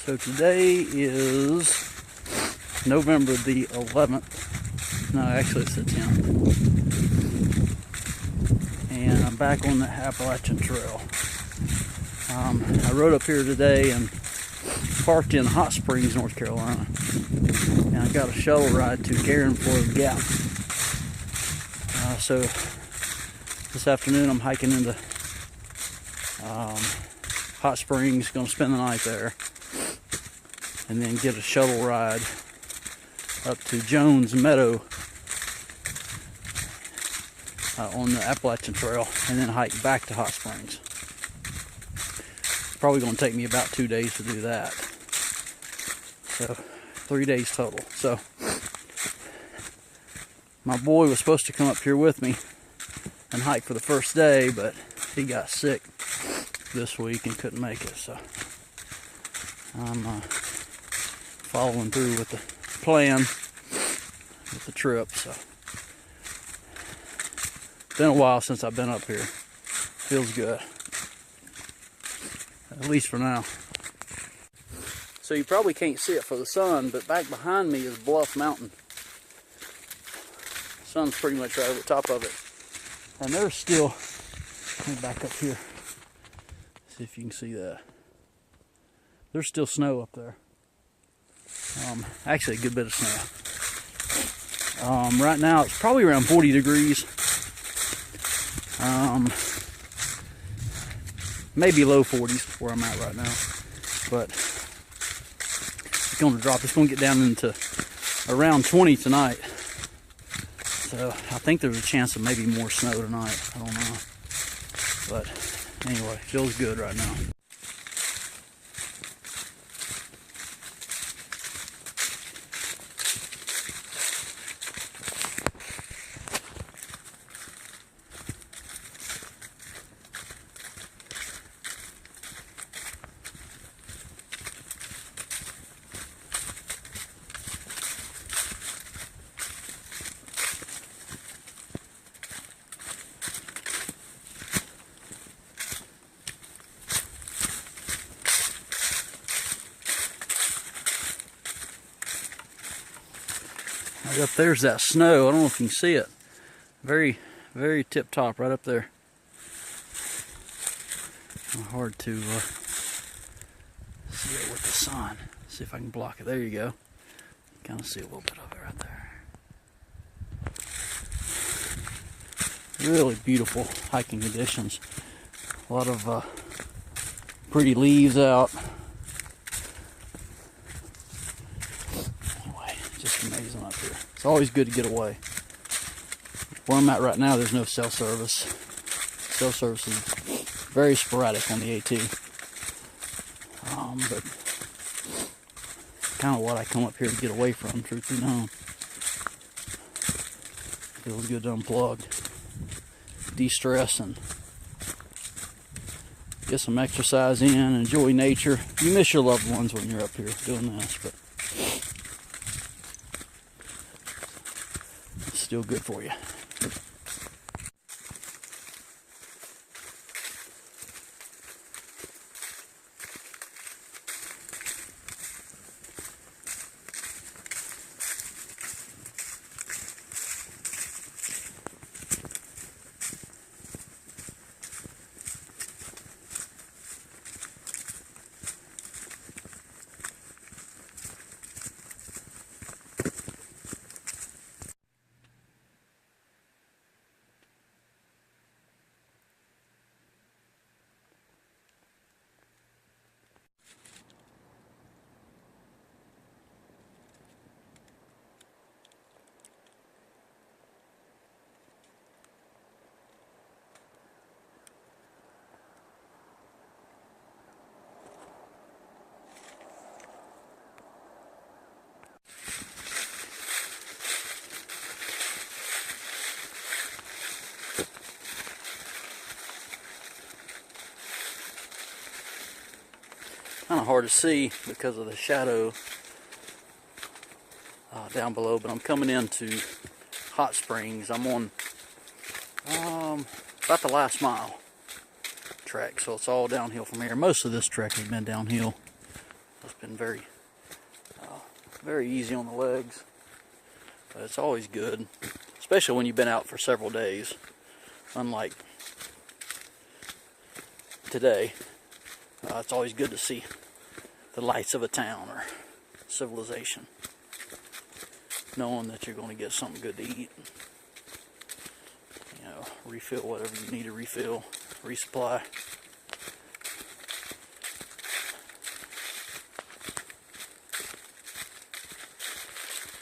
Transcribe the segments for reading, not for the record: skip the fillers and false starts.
So today is November the 11th. No, actually it's the 10th. And I'm back on the Appalachian Trail. I rode up here today and parked in Hot Springs, North Carolina. And I got a shuttle ride to Garenflo Gap. So this afternoon I'm hiking into Hot Springs, going to spend the night there. And then get a shuttle ride up to Jones Meadow on the Appalachian Trail, and then hike back to Hot Springs. It's probably going to take me about 2 days to do that. So 3 days total. So my boy was supposed to come up here with me and hike for the first day, but he got sick this week and couldn't make it. So I'm following through with the plan with the trip. So it's been a while since I've been up here. Feels good, at least for now. So you probably can't see it for the sun, but back behind me is Bluff Mountain. The sun's pretty much right over the top of it. And there's still, let me back up here, see if you can see that. There's still snow up there. Actually a good bit of snow. Right now it's probably around 40 degrees. Maybe low 40s where I'm at right now. But it's going to drop. It's going to get down into around 20 tonight. So I think there's a chance of maybe more snow tonight. I don't know. But anyway, feels good right now. Right up there's that snow. I don't know if you can see it. Very, very tip top right up there. Hard to see it with the sun. See if I can block it. There you go. Kind of see a little bit of it right there. Really beautiful hiking conditions. A lot of pretty leaves out. Just amazing up here. It's always good to get away. Where I'm at right now, there's no cell service. Cell service is very sporadic on the AT. But kind of what I come up here to get away from, truth be known. Feels good to unplug, de-stress, and get some exercise in, enjoy nature. You miss your loved ones when you're up here doing this, but still good for you. Kind of hard to see because of the shadow down below, but I'm coming into Hot Springs. I'm on about the last mile trek, so it's all downhill from here. Most of this trek has been downhill. It's been very, very easy on the legs. But it's always good, especially when you've been out for several days. Unlike today, it's always good to see the lights of a town or civilization, knowing that you're going to get something good to eat. You know, refill whatever you need to refill, resupply.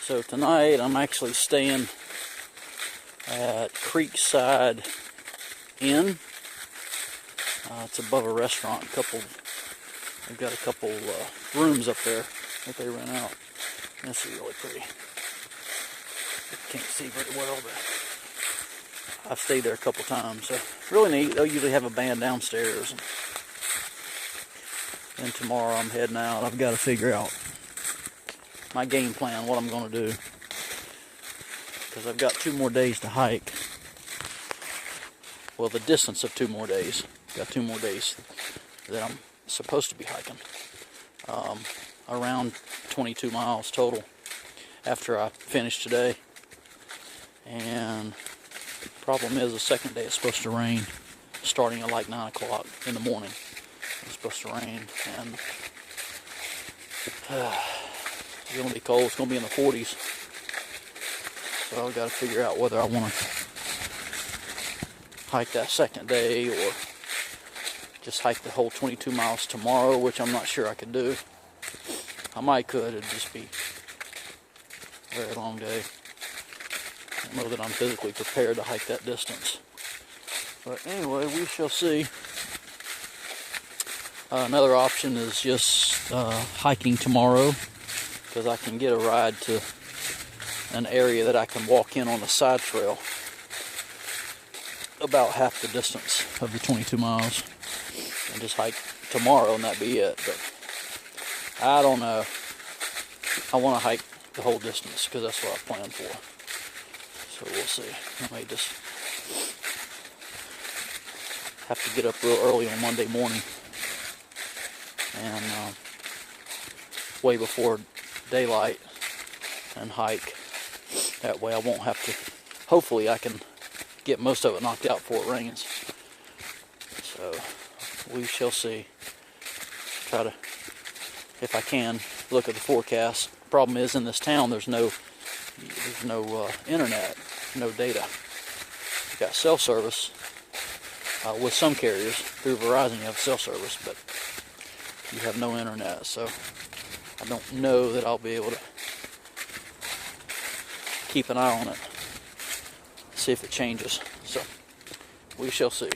So tonight I'm actually staying at Creekside Inn. It's above a restaurant. They've got a couple rooms up there that they rent out. This is really pretty. Can't see very well, but I've stayed there a couple times. So really neat. They'll usually have a band downstairs. And tomorrow I'm heading out. I've got to figure out my game plan, what I'm going to do, because I've got 2 more days to hike. Well, the distance of 2 more days. Got 2 more days that I'm supposed to be hiking. Around 22 miles total after I finish today. And the problem is the second day it's supposed to rain, starting at like 9 o'clock in the morning. It's supposed to rain, and it's going to be cold. It's going to be in the 40s. So I've got to figure out whether I want to hike that second day or just hike the whole 22 miles tomorrow, which I'm not sure I could do. I might could. It'd just be a very long day. I don't know that I'm physically prepared to hike that distance. But anyway, we shall see. Another option is just hiking tomorrow, because I can get a ride to an area that I can walk in on the side trail about half the distance of the 22 miles and just hike tomorrow and that'd be it. But I don't know. I want to hike the whole distance because that's what I planned for. So we'll see. I may just have to get up real early on Monday morning and way before daylight and hike. That way I won't have to, hopefully I can get most of it knocked out before it rains. So we shall see. Try to, if I can, look at the forecast. Problem is, in this town there's no internet, no data. You've got cell service with some carriers. Through Verizon you have cell service, but you have no internet, so I don't know that I'll be able to keep an eye on it, see if it changes. So we shall see.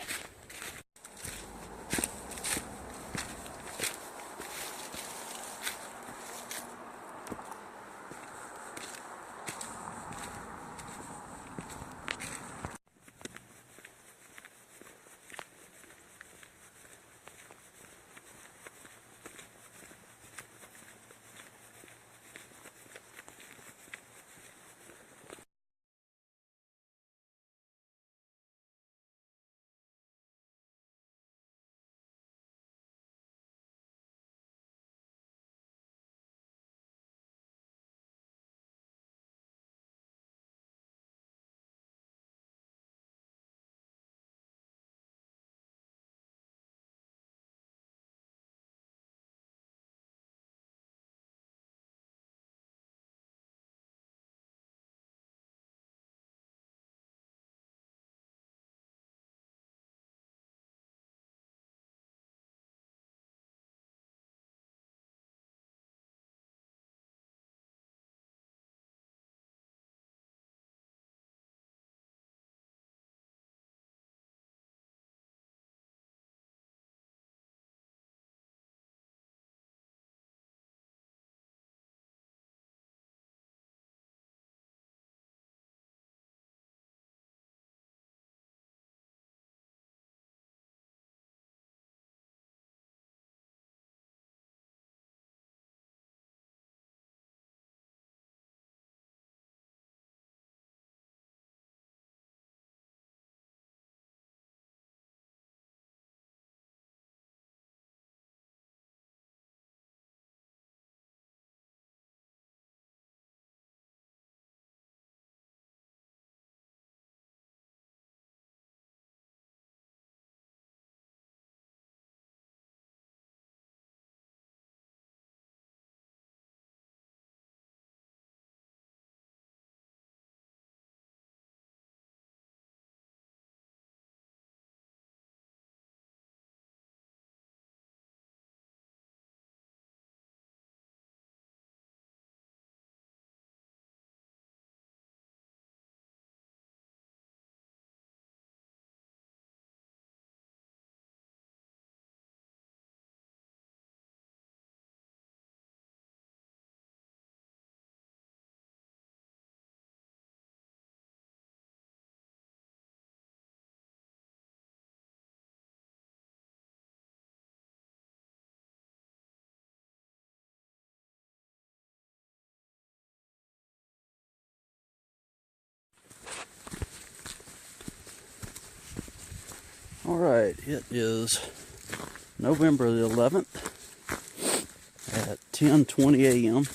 Alright, it is November the 11th at 10:20 a.m.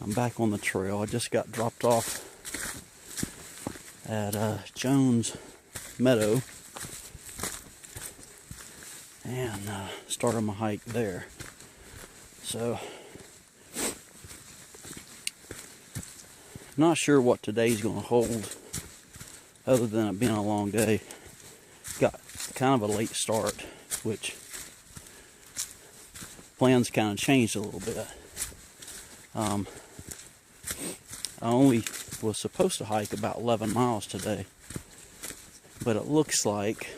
I'm back on the trail. I just got dropped off at Jones Meadow and started my hike there. So, not sure what today's going to hold other than it being a long day. Got kind of a late start, which plans kind of changed a little bit. I only was supposed to hike about 11 miles today, but it looks like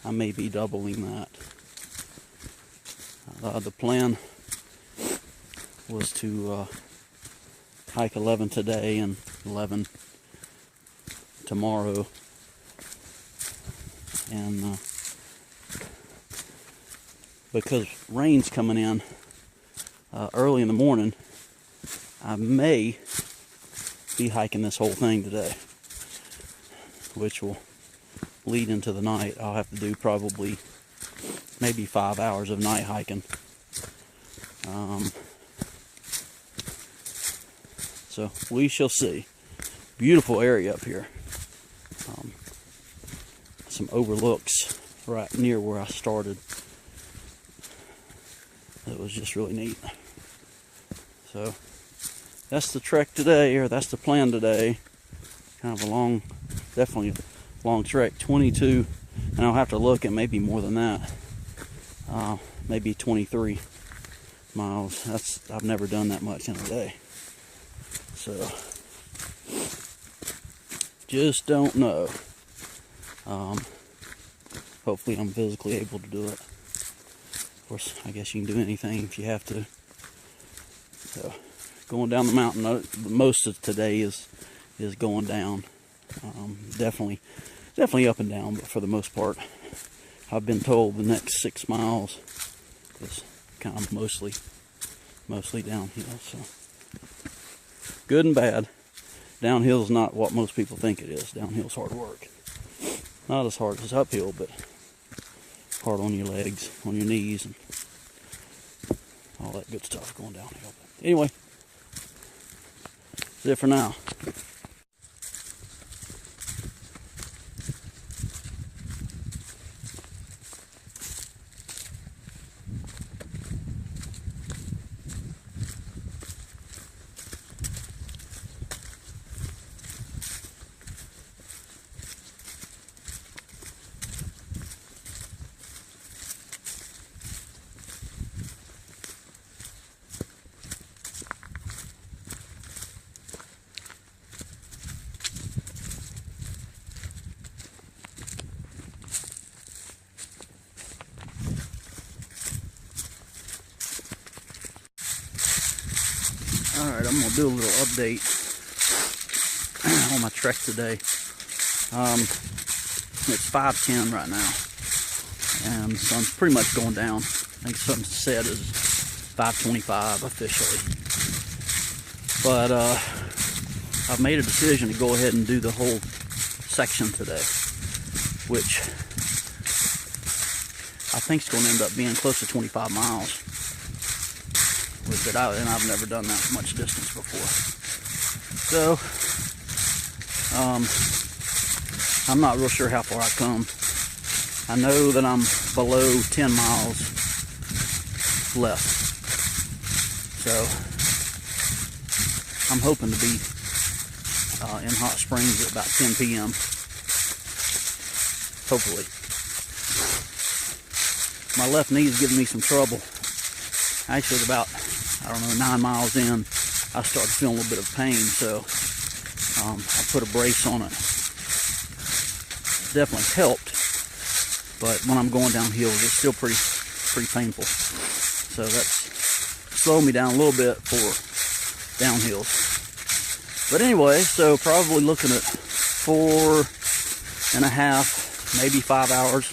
I may be doubling that. The plan was to hike 11 today and 11 tomorrow, and because rain's coming in early in the morning, I may be hiking this whole thing today, which will lead into the night. I'll have to do probably maybe 5 hours of night hiking. So we shall see. Beautiful area up here. Some overlooks right near where I started. It was just really neat. So that's the trek today, or that's the plan today. Kind of a long, definitely long trek. 22, and I'll have to look at maybe more than that. Maybe 23 miles. I've never done that much in a day. So just don't know. Hopefully I'm physically able to do it. Of course, I guess you can do anything if you have to. So, going down the mountain, most of today is going down. Definitely up and down, but for the most part, I've been told the next 6 miles is kind of mostly downhill. So, good and bad. Downhill's not what most people think it is. Downhill's hard work. Not as hard as uphill, but hard on your legs, on your knees, and all that good stuff going downhill. But anyway, that's it for now. Alright, I'm going to do a little update on my trek today. It's 5:10 right now, and the sun's pretty much going down. I think sunset is 5:25 officially. But I've made a decision to go ahead and do the whole section today, which I think is going to end up being close to 25 miles. And I've never done that much distance before. So, I'm not real sure how far I come. I know that I'm below 10 miles left. So, I'm hoping to be in Hot Springs at about 10 p.m. Hopefully. My left knee is giving me some trouble. Actually, about 9 miles in, I started feeling a little bit of pain, so I put a brace on it. Definitely helped, but when I'm going down hills, it's still pretty painful. So that's slowing me down a little bit for downhills. But anyway, so probably looking at 4.5, maybe 5 hours.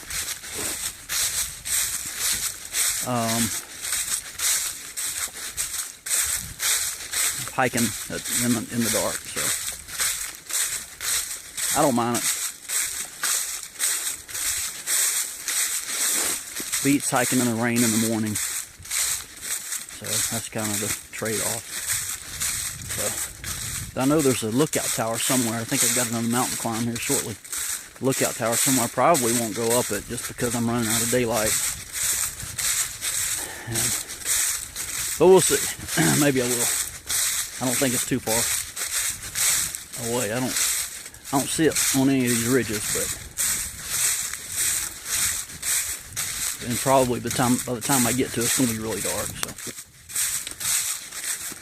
Hiking in the dark, so I don't mind it. beats hiking in the rain in the morning. So that's kind of the trade-off. So I know there's a lookout tower somewhere. I think I've got another mountain climb here shortly. Lookout tower somewhere. I probably won't go up it just because I'm running out of daylight. But we'll see. Maybe I will. I don't think it's too far away. I don't see it on any of these ridges, but and probably by the time I get to it, it's gonna be really dark. So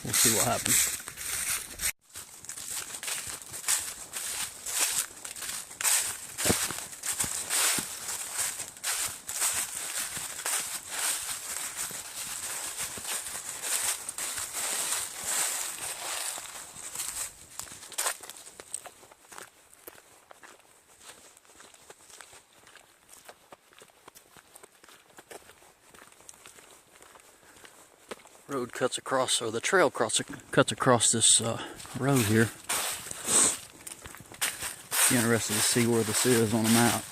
we'll see what happens. Road cuts across, or the trail cuts across this road here. Be interested to see where this is on the map.